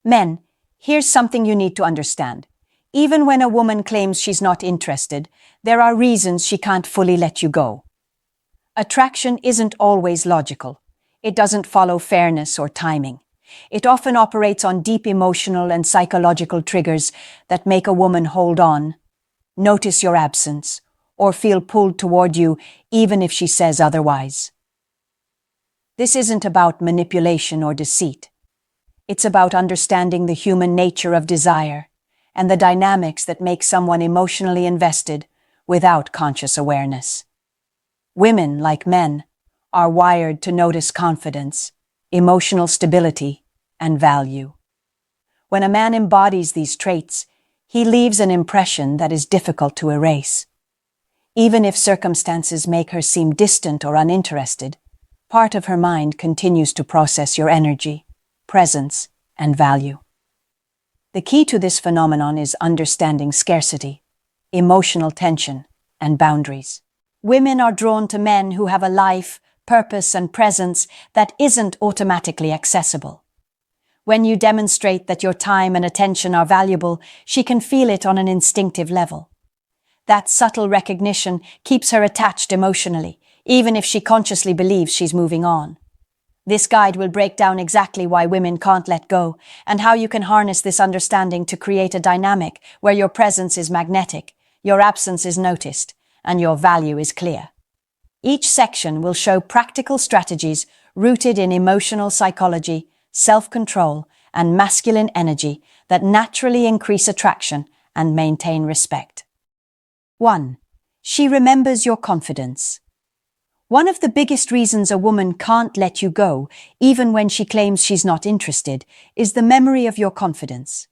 Men, here's something you need to understand. Even when a woman claims she's not interested, there are reasons she can't fully let you go. Attraction isn't always logical. It doesn't follow fairness or timing. It often operates on deep emotional and psychological triggers that make a woman hold on, notice your absence, or feel pulled toward you even if she says otherwise. This isn't about manipulation or deceit. It's about understanding the human nature of desire and the dynamics that make someone emotionally invested without conscious awareness. Women, like men, are wired to notice confidence, emotional stability, and value. When a man embodies these traits, he leaves an impression that is difficult to erase. Even if circumstances make her seem distant or uninterested, part of her mind continues to process your energy, presence, and value. The key to this phenomenon is understanding scarcity, emotional tension, and boundaries. Women are drawn to men who have a life, purpose, and presence that isn't automatically accessible. When you demonstrate that your time and attention are valuable, she can feel it on an instinctive level. That subtle recognition keeps her attached emotionally, even if she consciously believes she's moving on. This guide will break down exactly why women can't let go and how you can harness this understanding to create a dynamic where your presence is magnetic, your absence is noticed, and your value is clear. Each section will show practical strategies rooted in emotional psychology, self-control, and masculine energy that naturally increase attraction and maintain respect. 1. She remembers your confidence. One of the biggest reasons a woman can't let you go, even when she claims she's not interested, is the memory of your confidence.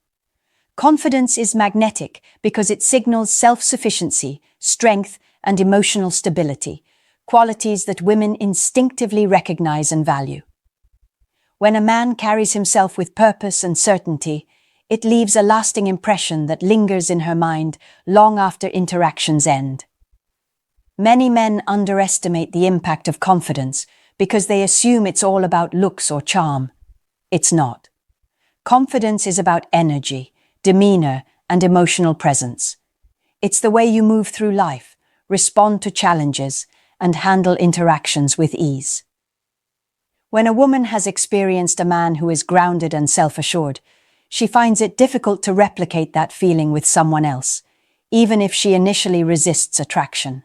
Confidence is magnetic because it signals self-sufficiency, strength, and emotional stability, qualities that women instinctively recognize and value. When a man carries himself with purpose and certainty, it leaves a lasting impression that lingers in her mind long after interactions end. Many men underestimate the impact of confidence because they assume it's all about looks or charm. It's not. Confidence is about energy, demeanor, and emotional presence. It's the way you move through life, respond to challenges, and handle interactions with ease. When a woman has experienced a man who is grounded and self-assured, she finds it difficult to replicate that feeling with someone else, even if she initially resists attraction.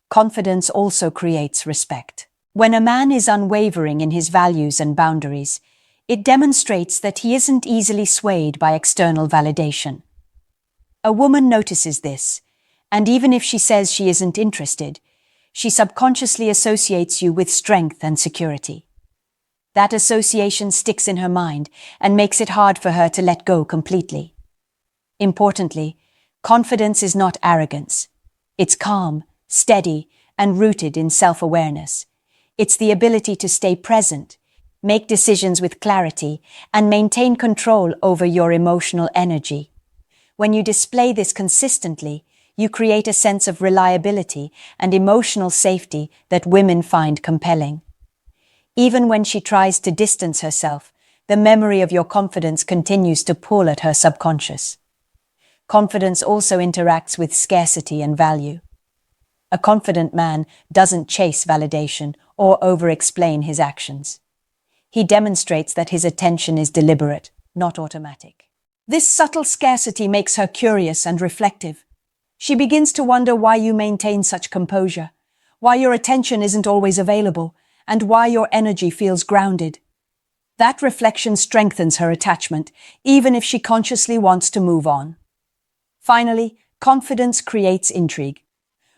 Confidence also creates respect. When a man is unwavering in his values and boundaries, it demonstrates that he isn't easily swayed by external validation. A woman notices this, and even if she says she isn't interested, she subconsciously associates you with strength and security. That association sticks in her mind and makes it hard for her to let go completely. Importantly, confidence is not arrogance. It's calm, steady, and rooted in self-awareness. It's the ability to stay present, make decisions with clarity, and maintain control over your emotional energy. When you display this consistently, you create a sense of reliability and emotional safety that women find compelling. Even when she tries to distance herself, the memory of your confidence continues to pull at her subconscious. Confidence also interacts with scarcity and value. A confident man doesn't chase validation or over-explain his actions. He demonstrates that his attention is deliberate, not automatic. This subtle scarcity makes her curious and reflective. She begins to wonder why you maintain such composure, why your attention isn't always available, and why your energy feels grounded. That reflection strengthens her attachment, even if she consciously wants to move on. Finally, confidence creates intrigue.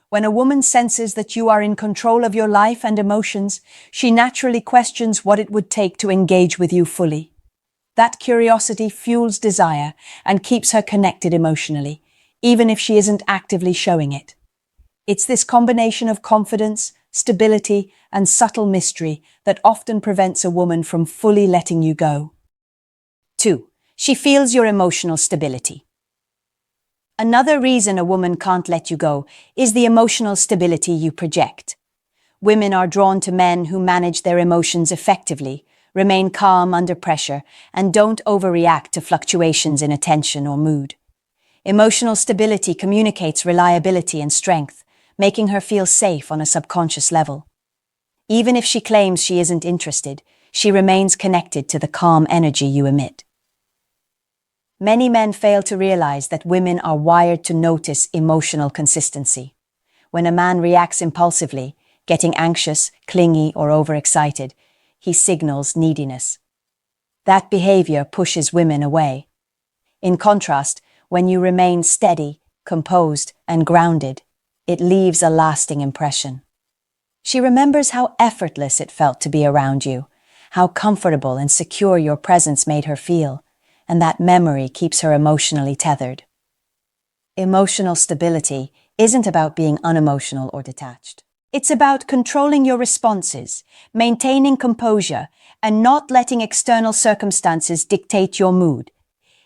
When a woman senses that you are in control of your life and emotions, she naturally questions what it would take to engage with you fully. That curiosity fuels desire and keeps her connected emotionally, even if she isn't actively showing it. It's this combination of confidence, stability, and subtle mystery that often prevents a woman from fully letting you go. 2. She feels your emotional stability. Another reason a woman can't let you go is the emotional stability you project. Women are drawn to men who manage their emotions effectively, Remain calm under pressure and don't overreact to fluctuations in attention or mood. Emotional stability communicates reliability and strength, making her feel safe on a subconscious level. Even if she claims she isn't interested, she remains connected to the calm energy you emit. Many men fail to realize that women are wired to notice emotional consistency. When a man reacts impulsively, getting anxious, clingy, or overexcited, he signals neediness. That behavior pushes women away. In contrast, when you remain steady, composed, and grounded, it leaves a lasting impression. She remembers how effortless it felt to be around you, how comfortable and secure your presence made her feel, and that memory keeps her emotionally tethered. Emotional stability isn't about being unemotional or detached. It's about controlling your responses, maintaining composure, and not letting external circumstances dictate your mood.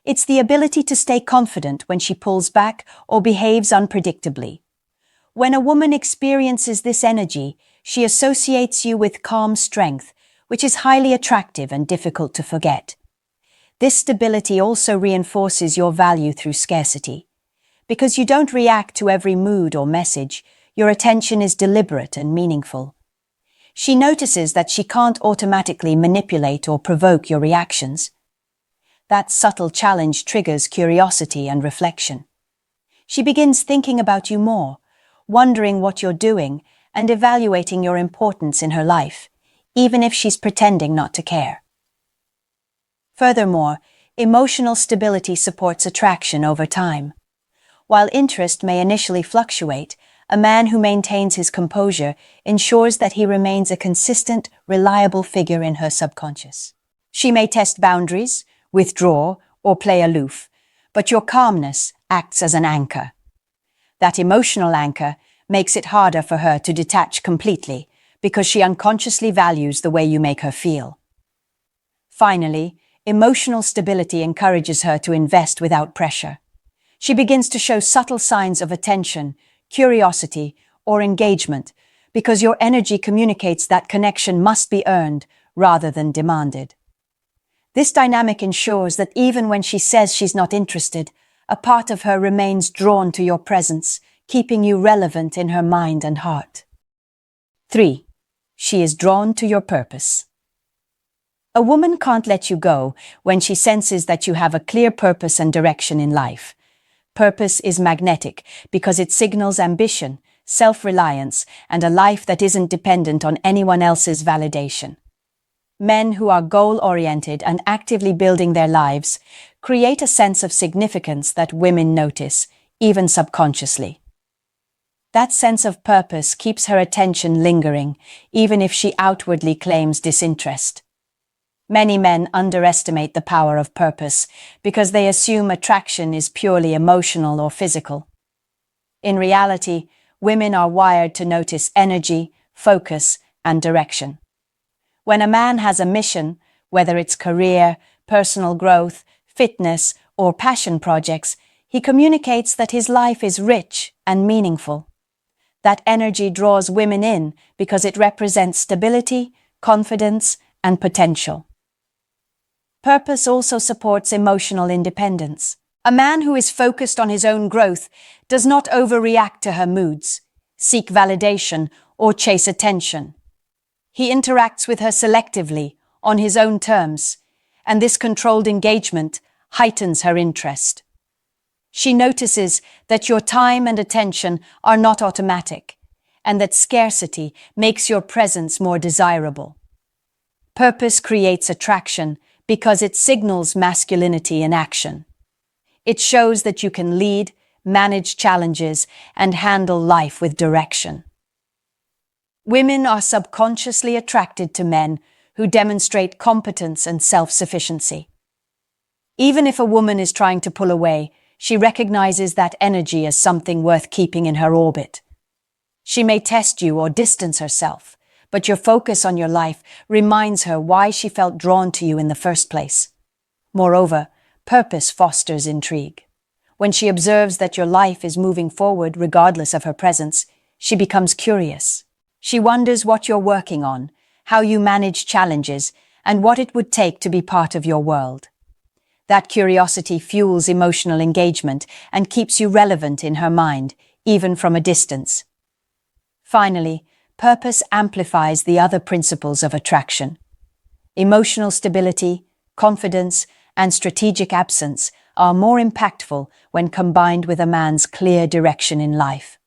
It's the ability to stay confident when she pulls back or behaves unpredictably. When a woman experiences this energy, she associates you with calm strength, which is highly attractive and difficult to forget. This stability also reinforces your value through scarcity. Because you don't react to every mood or message, your attention is deliberate and meaningful. She notices that she can't automatically manipulate or provoke your reactions. That subtle challenge triggers curiosity and reflection. She begins thinking about you more, wondering what you're doing, and evaluating your importance in her life, even if she's pretending not to care. Furthermore, emotional stability supports attraction over time. While interest may initially fluctuate, a man who maintains his composure ensures that he remains a consistent, reliable figure in her subconscious. She may test boundaries, withdraw, or play aloof, but your calmness acts as an anchor. That emotional anchor makes it harder for her to detach completely because she unconsciously values the way you make her feel. Finally, emotional stability encourages her to invest without pressure. She begins to show subtle signs of attention, curiosity, or engagement because your energy communicates that connection must be earned rather than demanded. This dynamic ensures that even when she says she's not interested, a part of her remains drawn to your presence, keeping you relevant in her mind and heart. 3. She is drawn to your purpose. A woman can't let you go when she senses that you have a clear purpose and direction in life. Purpose is magnetic because it signals ambition, self-reliance, and a life that isn't dependent on anyone else's validation. Men who are goal-oriented and actively building their lives create a sense of significance that women notice, even subconsciously. That sense of purpose keeps her attention lingering, even if she outwardly claims disinterest. Many men underestimate the power of purpose because they assume attraction is purely emotional or physical. In reality, women are wired to notice energy, focus, and direction. When a man has a mission, whether it's career, personal growth, fitness, or passion projects, he communicates that his life is rich and meaningful. That energy draws women in because it represents stability, confidence, and potential. Purpose also supports emotional independence. A man who is focused on his own growth does not overreact to her moods, seek validation, or chase attention. He interacts with her selectively, on his own terms, and this controlled engagement heightens her interest. She notices that your time and attention are not automatic, and that scarcity makes your presence more desirable. Purpose creates attraction because it signals masculinity in action. It shows that you can lead, manage challenges, and handle life with direction. Women are subconsciously attracted to men who demonstrate competence and self-sufficiency. Even if a woman is trying to pull away, she recognizes that energy as something worth keeping in her orbit. She may test you or distance herself, but your focus on your life reminds her why she felt drawn to you in the first place. Moreover, purpose fosters intrigue. When she observes that your life is moving forward regardless of her presence, she becomes curious. She wonders what you're working on, how you manage challenges, and what it would take to be part of your world. That curiosity fuels emotional engagement and keeps you relevant in her mind, even from a distance. Finally, purpose amplifies the other principles of attraction. Emotional stability, confidence, and strategic absence are more impactful when combined with a man's clear direction in life.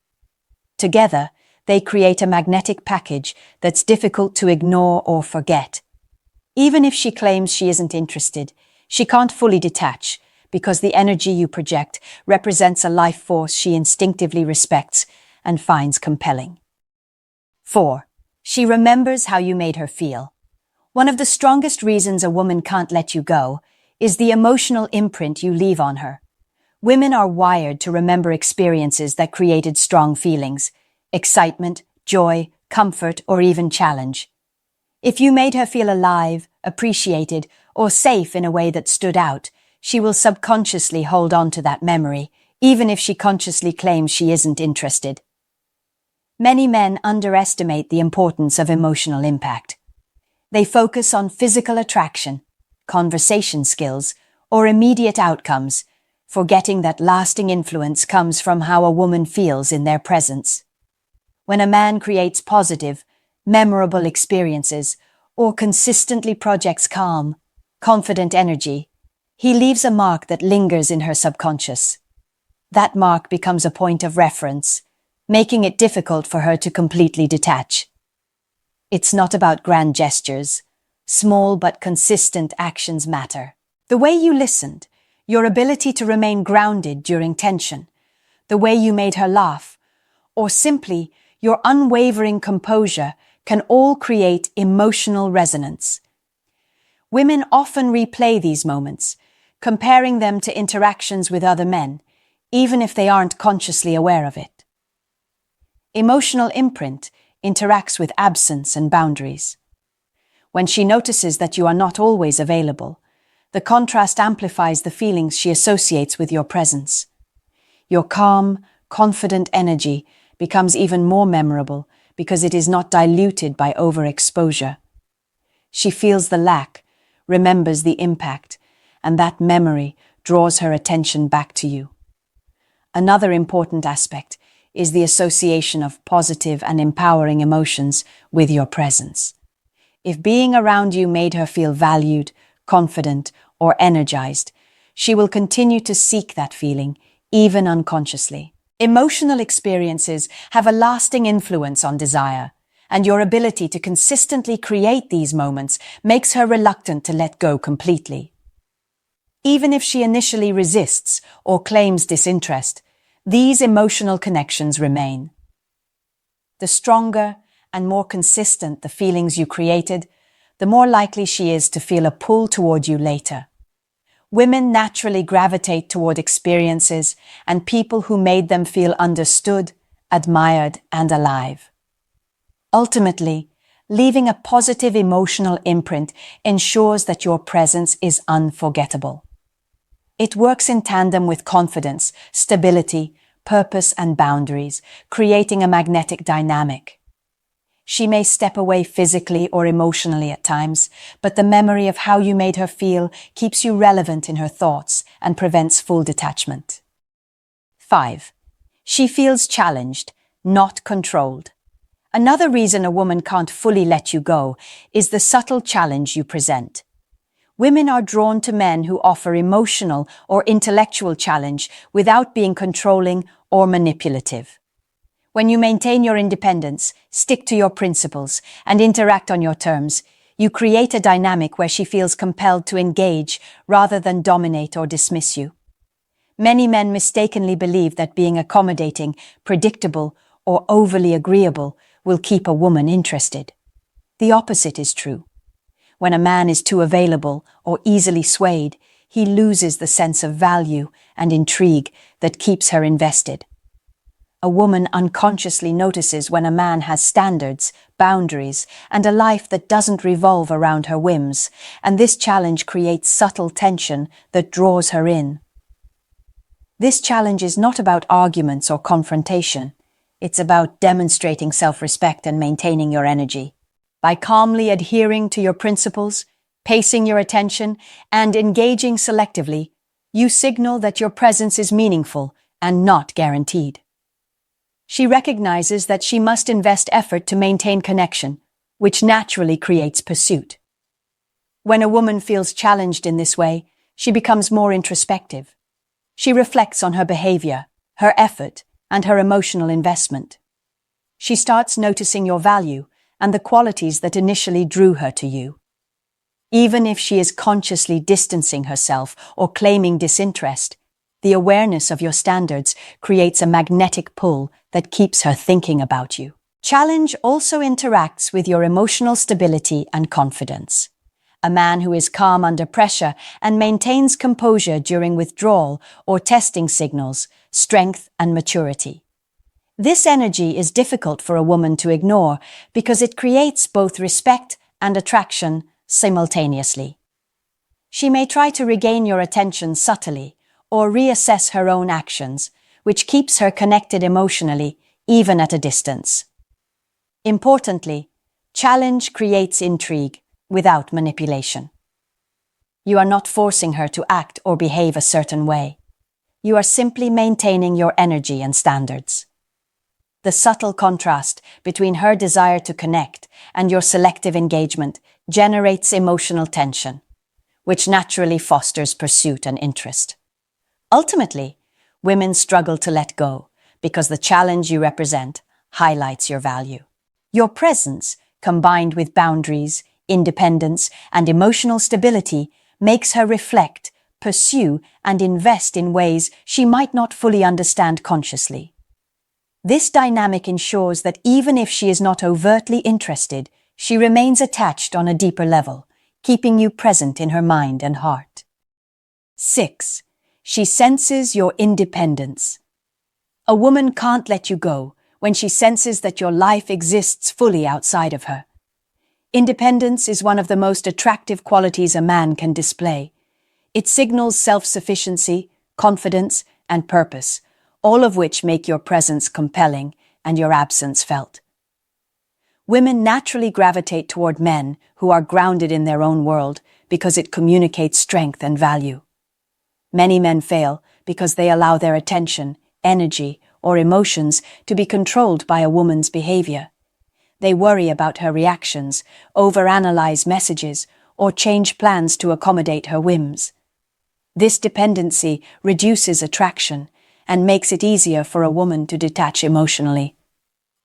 Together, they create a magnetic package that's difficult to ignore or forget. Even if she claims she isn't interested, she can't fully detach because the energy you project represents a life force she instinctively respects and finds compelling. 4. She remembers how you made her feel. One of the strongest reasons a woman can't let you go is the emotional imprint you leave on her. Women are wired to remember experiences that created strong feelings: excitement, joy, comfort, or even challenge. If you made her feel alive, appreciated, or safe in a way that stood out, she will subconsciously hold on to that memory, even if she consciously claims she isn't interested. Many men underestimate the importance of emotional impact. They focus on physical attraction, conversation skills, or immediate outcomes, forgetting that lasting influence comes from how a woman feels in their presence. When a man creates positive, memorable experiences, or consistently projects calm, confident energy, he leaves a mark that lingers in her subconscious. That mark becomes a point of reference, making it difficult for her to completely detach. It's not about grand gestures. Small but consistent actions matter. The way you listened, your ability to remain grounded during tension, the way you made her laugh, or simply your unwavering composure can all create emotional resonance. Women often replay these moments, comparing them to interactions with other men, even if they aren't consciously aware of it. Emotional imprint interacts with absence and boundaries. When she notices that you are not always available, the contrast amplifies the feelings she associates with your presence. Your calm, confident energy becomes even more memorable because it is not diluted by overexposure. She feels the lack, remembers the impact, and that memory draws her attention back to you. Another important aspect is the association of positive and empowering emotions with your presence. If being around you made her feel valued, confident, or energized, she will continue to seek that feeling, even unconsciously. Emotional experiences have a lasting influence on desire, and your ability to consistently create these moments makes her reluctant to let go completely. Even if she initially resists or claims disinterest, these emotional connections remain. The stronger and more consistent the feelings you created, the more likely she is to feel a pull toward you later. Women naturally gravitate toward experiences and people who made them feel understood, admired, and alive. Ultimately, leaving a positive emotional imprint ensures that your presence is unforgettable. It works in tandem with confidence, stability, purpose, and boundaries, creating a magnetic dynamic. She may step away physically or emotionally at times, but the memory of how you made her feel keeps you relevant in her thoughts and prevents full detachment. 5. She feels challenged, not controlled. Another reason a woman can't fully let you go is the subtle challenge you present. Women are drawn to men who offer emotional or intellectual challenge without being controlling or manipulative. When you maintain your independence, stick to your principles, and interact on your terms, you create a dynamic where she feels compelled to engage rather than dominate or dismiss you. Many men mistakenly believe that being accommodating, predictable, or overly agreeable will keep a woman interested. The opposite is true. When a man is too available or easily swayed, he loses the sense of value and intrigue that keeps her invested. A woman unconsciously notices when a man has standards, boundaries, and a life that doesn't revolve around her whims, and this challenge creates subtle tension that draws her in. This challenge is not about arguments or confrontation. It's about demonstrating self-respect and maintaining your energy. By calmly adhering to your principles, Pacing your attention and engaging selectively, you signal that your presence is meaningful and not guaranteed. She recognizes that she must invest effort to maintain connection, which naturally creates pursuit. When a woman feels challenged in this way, she becomes more introspective. She reflects on her behavior, her effort, and her emotional investment. She starts noticing your value and the qualities that initially drew her to you. Even if she is consciously distancing herself or claiming disinterest, the awareness of your standards creates a magnetic pull that keeps her thinking about you. Challenge also interacts with your emotional stability and confidence. A man who is calm under pressure and maintains composure during withdrawal or testing signals strength and maturity. This energy is difficult for a woman to ignore because it creates both respect and attraction simultaneously. She may try to regain your attention subtly or reassess her own actions, which keeps her connected emotionally, even at a distance. Importantly, challenge creates intrigue without manipulation. You are not forcing her to act or behave a certain way. You are simply maintaining your energy and standards. The subtle contrast between her desire to connect and your selective engagement generates emotional tension, which naturally fosters pursuit and interest. Ultimately, women struggle to let go because the challenge you represent highlights your value. Your presence, combined with boundaries, independence, and emotional stability, makes her reflect, pursue, and invest in ways she might not fully understand consciously. This dynamic ensures that even if she is not overtly interested, she remains attached on a deeper level, keeping you present in her mind and heart. 6. She senses your independence. A woman can't let you go when she senses that your life exists fully outside of her. Independence is one of the most attractive qualities a man can display. It signals self-sufficiency, confidence, and purpose, all of which make your presence compelling and your absence felt. Women naturally gravitate toward men who are grounded in their own world because it communicates strength and value. Many men fail because they allow their attention, energy, or emotions to be controlled by a woman's behavior. They worry about her reactions, overanalyze messages, or change plans to accommodate her whims. This dependency reduces attraction and makes it easier for a woman to detach emotionally.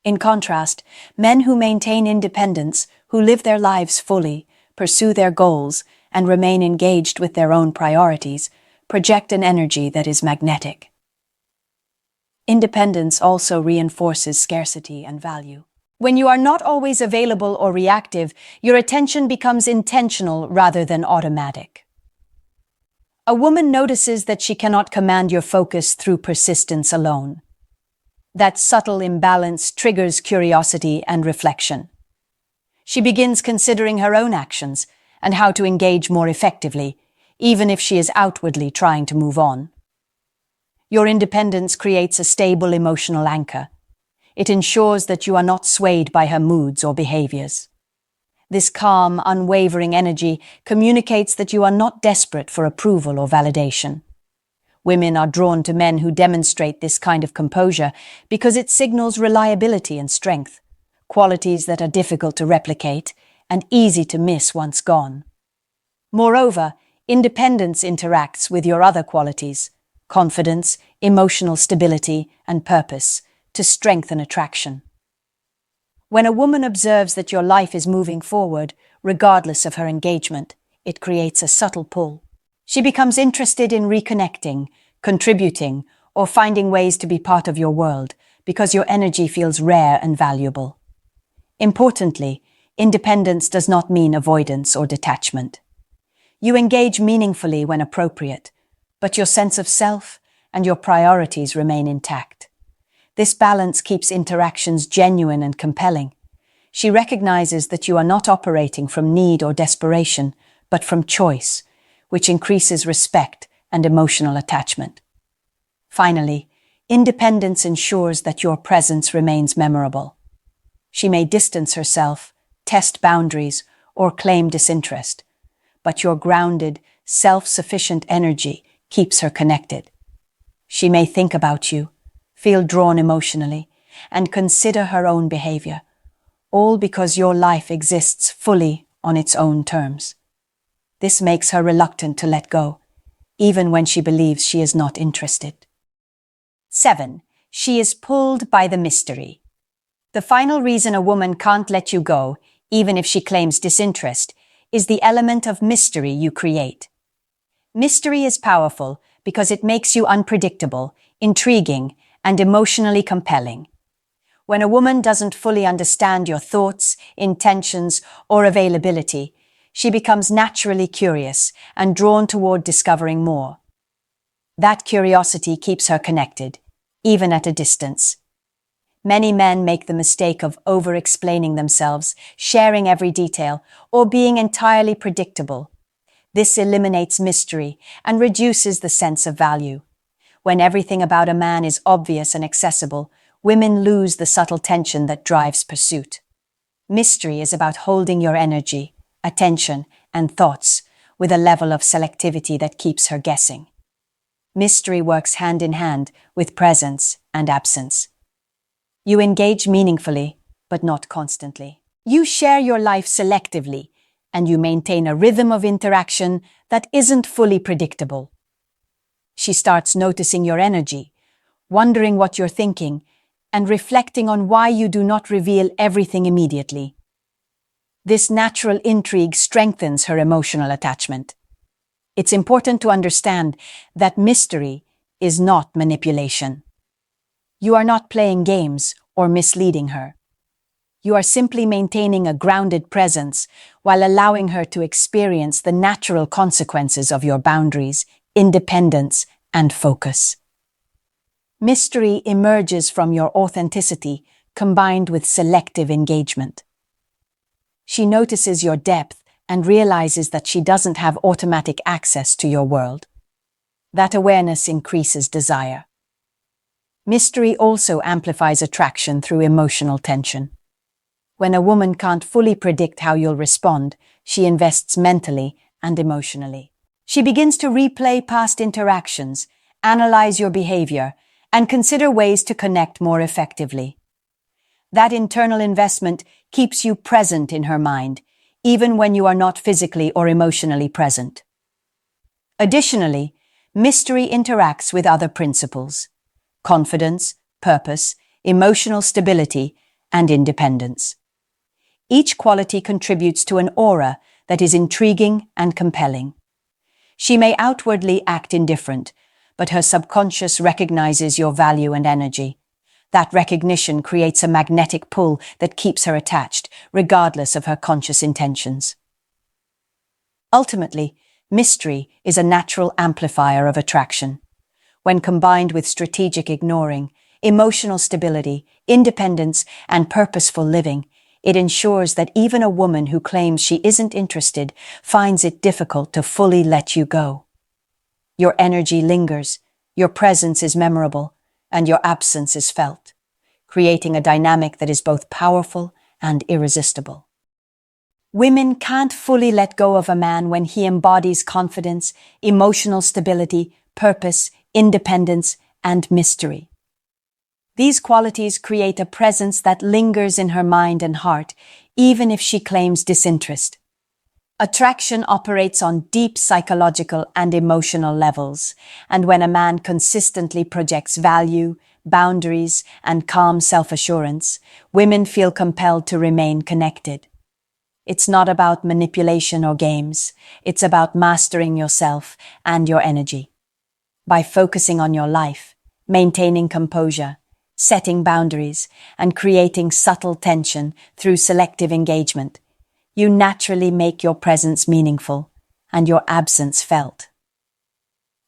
In contrast, men who maintain independence, who live their lives fully, pursue their goals, and remain engaged with their own priorities, project an energy that is magnetic. Independence also reinforces scarcity and value. When you are not always available or reactive, your attention becomes intentional rather than automatic. A woman notices that she cannot command your focus through persistence alone. That subtle imbalance triggers curiosity and reflection. She begins considering her own actions and how to engage more effectively, even if she is outwardly trying to move on. Your independence creates a stable emotional anchor. It ensures that you are not swayed by her moods or behaviors. This calm, unwavering energy communicates that you are not desperate for approval or validation. Women are drawn to men who demonstrate this kind of composure because it signals reliability and strength, qualities that are difficult to replicate and easy to miss once gone. Moreover, independence interacts with your other qualities, confidence, emotional stability, and purpose, to strengthen attraction. When a woman observes that your life is moving forward, regardless of her engagement, it creates a subtle pull. She becomes interested in reconnecting, contributing, or finding ways to be part of your world because your energy feels rare and valuable. Importantly, independence does not mean avoidance or detachment. You engage meaningfully when appropriate, but your sense of self and your priorities remain intact. This balance keeps interactions genuine and compelling. She recognizes that you are not operating from need or desperation, but from choice, which increases respect and emotional attachment. Finally, independence ensures that your presence remains memorable. She may distance herself, test boundaries, or claim disinterest, but your grounded, self-sufficient energy keeps her connected. She may think about you, feel drawn emotionally, and consider her own behavior, all because your life exists fully on its own terms. This makes her reluctant to let go, even when she believes she is not interested. 7. She is pulled by the mystery. The final reason a woman can't let you go, even if she claims disinterest, is the element of mystery you create. Mystery is powerful because it makes you unpredictable, intriguing, and emotionally compelling. When a woman doesn't fully understand your thoughts, intentions, or availability, she becomes naturally curious and drawn toward discovering more. That curiosity keeps her connected, even at a distance. Many men make the mistake of over-explaining themselves, sharing every detail, or being entirely predictable. This eliminates mystery and reduces the sense of value. When everything about a man is obvious and accessible, women lose the subtle tension that drives pursuit. Mystery is about holding your energy, attention, and thoughts with a level of selectivity that keeps her guessing. Mystery works hand in hand with presence and absence. You engage meaningfully, but not constantly. You share your life selectively, and you maintain a rhythm of interaction that isn't fully predictable. She starts noticing your energy, wondering what you're thinking, and reflecting on why you do not reveal everything immediately. This natural intrigue strengthens her emotional attachment. It's important to understand that mystery is not manipulation. You are not playing games or misleading her. You are simply maintaining a grounded presence while allowing her to experience the natural consequences of your boundaries, independence, and focus. Mystery emerges from your authenticity combined with selective engagement. She notices your depth and realizes that she doesn't have automatic access to your world. That awareness increases desire. Mystery also amplifies attraction through emotional tension. When a woman can't fully predict how you'll respond, she invests mentally and emotionally. She begins to replay past interactions, analyze your behavior, and consider ways to connect more effectively. That internal investment keeps you present in her mind, even when you are not physically or emotionally present. Additionally, mystery interacts with other principles: confidence, purpose, emotional stability, and independence. Each quality contributes to an aura that is intriguing and compelling. She may outwardly act indifferent, but her subconscious recognizes your value and energy. That recognition creates a magnetic pull that keeps her attached, regardless of her conscious intentions. Ultimately, mystery is a natural amplifier of attraction. When combined with strategic ignoring, emotional stability, independence, and purposeful living, it ensures that even a woman who claims she isn't interested finds it difficult to fully let you go. Your energy lingers, your presence is memorable, and your absence is felt, creating a dynamic that is both powerful and irresistible. Women can't fully let go of a man when he embodies confidence, emotional stability, purpose, independence, and mystery. These qualities create a presence that lingers in her mind and heart, even if she claims disinterest. Attraction operates on deep psychological and emotional levels, and when a man consistently projects value, boundaries, and calm self-assurance, women feel compelled to remain connected. It's not about manipulation or games, it's about mastering yourself and your energy. By focusing on your life, maintaining composure, setting boundaries, and creating subtle tension through selective engagement, you naturally make your presence meaningful and your absence felt.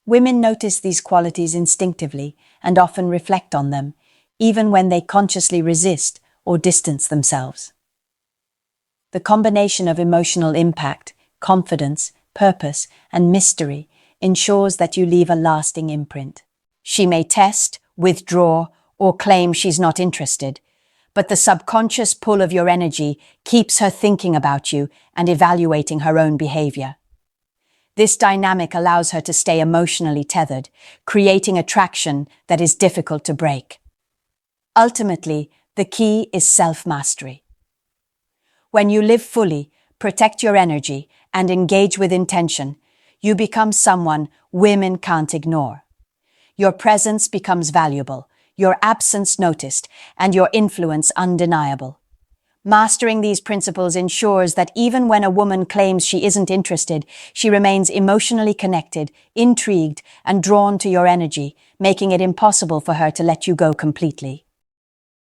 Women notice these qualities instinctively and often reflect on them, even when they consciously resist or distance themselves. The combination of emotional impact, confidence, purpose, and mystery ensures that you leave a lasting imprint. She may test, withdraw, or claim she's not interested, but the subconscious pull of your energy keeps her thinking about you and evaluating her own behavior. This dynamic allows her to stay emotionally tethered, creating attraction that is difficult to break. Ultimately, the key is self-mastery. When you live fully, protect your energy, and engage with intention, you become someone women can't ignore. Your presence becomes valuable, your absence noticed, and your influence undeniable. Mastering these principles ensures that even when a woman claims she isn't interested, she remains emotionally connected, intrigued, and drawn to your energy, making it impossible for her to let you go completely.